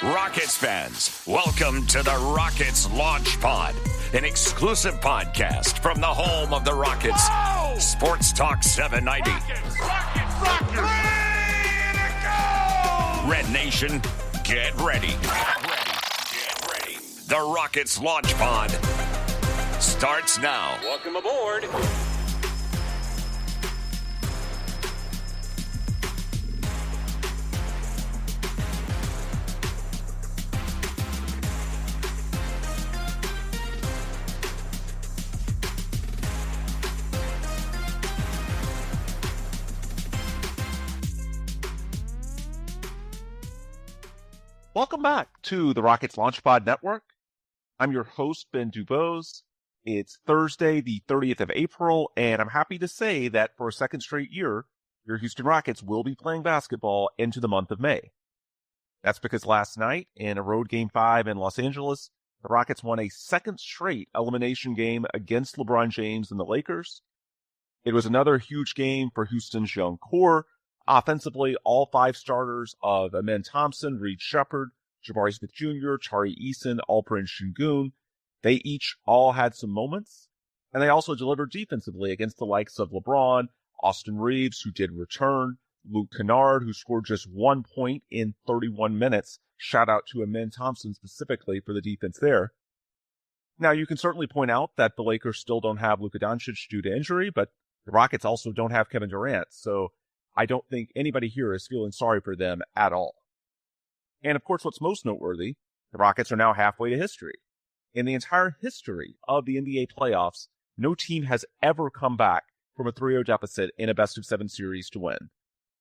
Rockets fans, welcome to the Rockets Launch Pod, an exclusive podcast from the home of the Rockets, Sports Talk 790. Rockets! Red Nation, get ready. Get ready. The Rockets Launch Pod starts now. Welcome aboard. Welcome back to the Rockets Launch Pod Network. I'm your host, Ben Dubose. It's Thursday, the 30th of April, and I'm happy to say that for a second straight year, your Houston Rockets will be playing basketball into the month of May. That's because last night, in a road Game 5 in Los Angeles, the Rockets won a second straight elimination game against LeBron James and the Lakers. It was another huge game for Houston's young core. Offensively, all five starters of Amen Thompson, Reed Sheppard, Jabari Smith Jr., Tari Eason, Alperen Sengun, they each all had some moments, and they also delivered defensively against the likes of LeBron, Austin Reeves, who did return, Luke Kennard, who scored just 1 point in 31 minutes. Shout out to Amen Thompson specifically for the defense there. Now, you can certainly point out that the Lakers still don't have Luka Doncic due to injury, but the Rockets also don't have Kevin Durant, so I don't think anybody here is feeling sorry for them at all. And of course, what's most noteworthy, the Rockets are now halfway to history. In the entire history of the NBA playoffs, no team has ever come back from a 3-0 deficit in a best-of-7 series to win.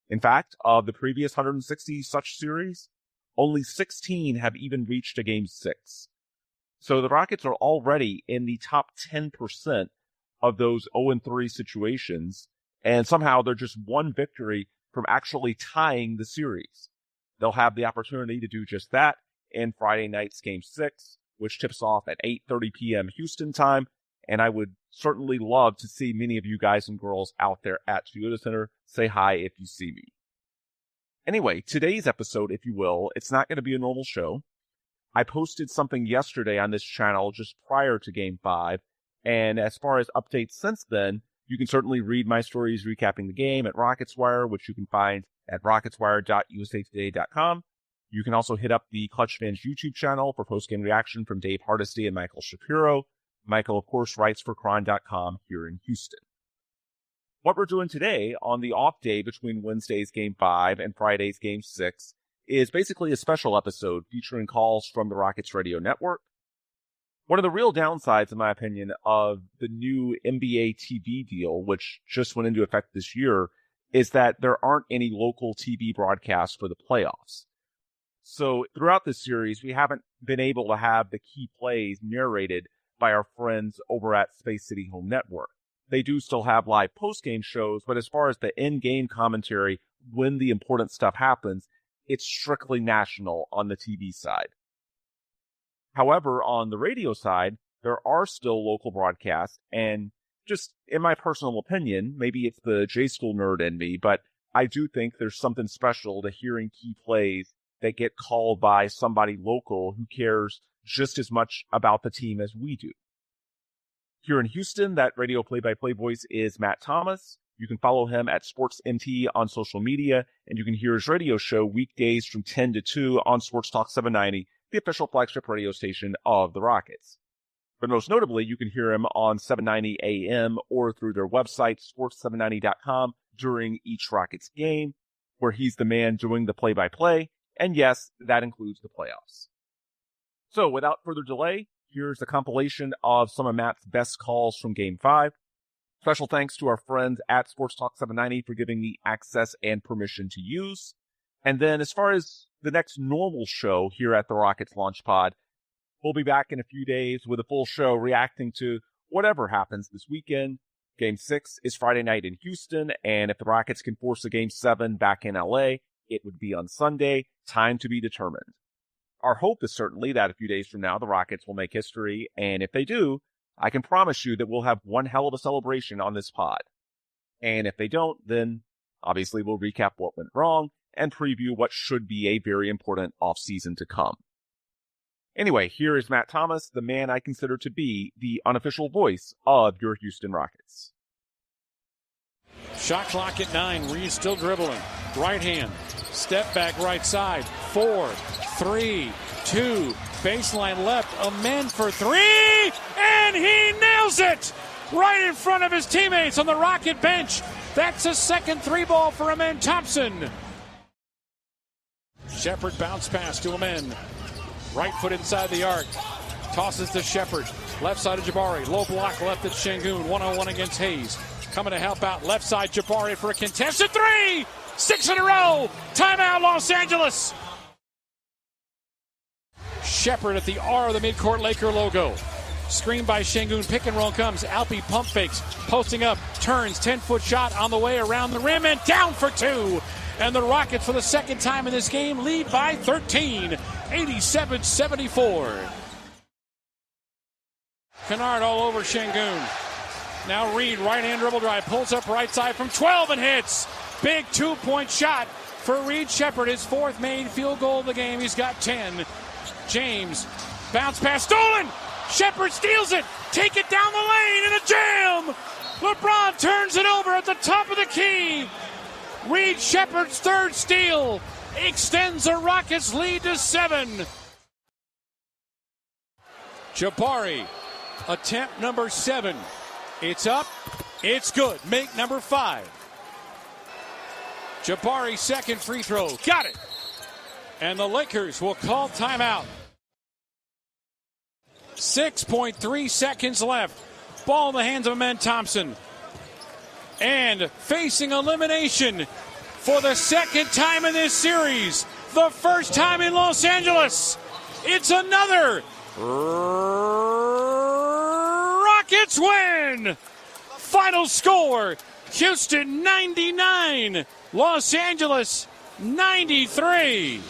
In fact, of the previous 160 such series, only 16 have even reached a Game 6. So the Rockets are already in the top 10% of those 0-3 situations, and somehow they're just one victory from actually tying the series. They'll have the opportunity to do just that in Friday night's Game 6, which tips off at 8:30 p.m. Houston time. And I would certainly love to see many of you guys and girls out there at Toyota Center. Say hi if you see me. Anyway, today's episode, if you will, it's not going to be a normal show. I posted something yesterday on this channel just prior to Game 5. And as far as updates since then, you can certainly read my stories recapping the game at RocketsWire, which you can find at rocketswire.usatoday.com. You can also hit up the Clutch Fans YouTube channel for post-game reaction from Dave Hardesty and Michael Shapiro. Michael, of course, writes for Cron.com here in Houston. What we're doing today on the off day between Wednesday's Game 5 and Friday's Game 6 is basically a special episode featuring calls from the Rockets Radio Network. One of the real downsides, in my opinion, of the new NBA TV deal, which just went into effect this year, is that there aren't any local TV broadcasts for the playoffs. So throughout this series, we haven't been able to have the key plays narrated by our friends over at Space City Home Network. They do still have live post-game shows, but as far as the in-game commentary, when the important stuff happens, it's strictly national on the TV side. However, on the radio side, there are still local broadcasts, and just in my personal opinion, maybe it's the J-School nerd in me, but I do think there's something special to hearing key plays that get called by somebody local who cares just as much about the team as we do. Here in Houston, that radio play-by-play voice is Matt Thomas. You can follow him at SportsMT on social media, and you can hear his radio show weekdays from 10 to 2 on Sports Talk 790, the official flagship radio station of the Rockets. But most notably, you can hear him on 790 AM or through their website, sports790.com, during each Rockets game, where he's the man doing the play-by-play, and yes, that includes the playoffs. So, without further delay, here's a compilation of some of Matt's best calls from Game 5. Special thanks to our friends at Sports Talk 790 for giving me access and permission to use. And then as far as the next normal show here at the Rockets Launch Pod, we'll be back in a few days with a full show reacting to whatever happens this weekend. Game 6 is Friday night in Houston, and if the Rockets can force a Game 7 back in LA, it would be on Sunday. Time to be determined. Our hope is certainly that a few days from now, the Rockets will make history, and if they do, I can promise you that we'll have one hell of a celebration on this pod. And if they don't, then obviously we'll recap what went wrong and preview what should be a very important offseason to come. Anyway, here is Matt Thomas, the man I consider to be the unofficial voice of your Houston Rockets. Shot clock at 9. Reed still dribbling. Right hand. Step back right side. 4, 3, 2. Baseline left. Amen for 3. And he nails it! Right in front of his teammates on the Rocket bench. That's a second 3-ball for Amen Thompson. Sheppard bounce pass to Amen. Right foot inside the arc. Tosses to Sheppard. Left side of Jabari. Low block left at Şengün. 1-on-1 against Hayes. Coming to help out left side Jabari for a contested 3. 6 in a row. Timeout Los Angeles. Sheppard at the R of the midcourt Laker logo. Screen by Şengün. Pick and roll comes. Alpi pump fakes. Posting up. Turns. 10-foot shot on the way around the rim and down for 2. And the Rockets, for the second time in this game, lead by 13. 87-74. Kennard all over Şengün. Now Reed, right-hand dribble drive, pulls up right side from 12 and hits. Big 2-point shot for Reed Sheppard, his 4th made field goal of the game. He's got 10. James, bounce pass, stolen! Sheppard steals it, take it down the lane in a jam! LeBron turns it over at the top of the key. Reed Sheppard's 3rd steal extends the Rockets' lead to 7. Jabari, attempt number 7. It's up, it's good. Make number 5. Jabari, 2nd free throw, got it. And the Lakers will call timeout. 6.3 seconds left. Ball in the hands of Amen Thompson. And facing elimination for the 2nd time in this series. The 1st time in Los Angeles. It's another Rockets win. Final score, Houston 99, Los Angeles 93.